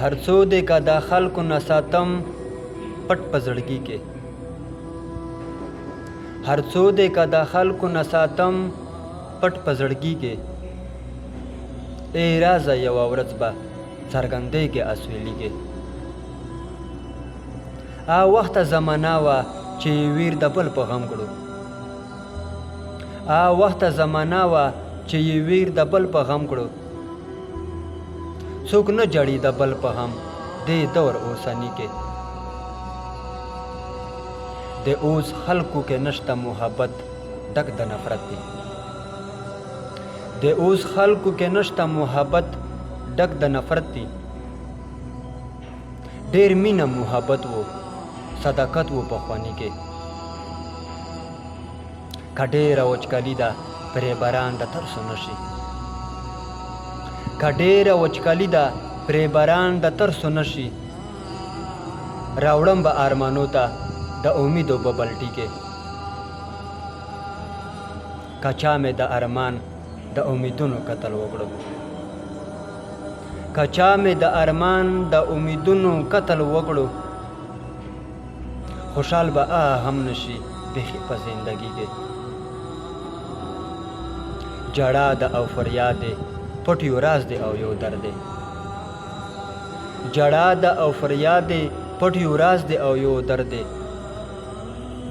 هر څو دې که دا خلکو نه ساتم پټ په زړګي کې هر څو دې که دا خلکو نه ساتم پټ په زړګي کې ای رازه یوه ورځ به څرګندېږي اسویلیږي وخته زمانه وه چې ویر د بل په غم کړو وخته زمانه وه چې ویر د بل په غم کړو څوک نه جړي د بل په غم دې دور اوسني کې د اوس خلکو کې نشته محبت ډک د نفرت دی د اوس خلکو کې نشته محبت ډک د نفرت دی ډېر مینه محبت وو صداقت وو پخواني کې که ډېره وچکالي ده پرې باران د ترسو نشي که ډېره وچکالي ده پرې باران د ترسو نشي راوړم به ارمانو ته د امیدو په بلټي کې که چا مې د ارمان د امیدونو قتل وکړو که چا مې د ارمان د امیدونو قتل وکړو خوشحال به هم نشي بیخي په زندګي کې جړا د او فریاد دی پټ یو راز دی او یو درد دی جړا د او فریاد دی پټ یو راز دی او یو درد دی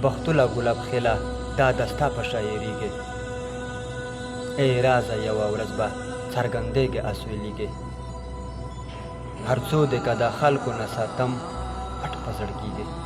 بختوله ګلاب خیله دا دستا په شاعري کې ای رازه یوه ورځ به څرګندېږي اسویلیږي هر څو دې که د خلکو نه ساتم پټ په زړګي دی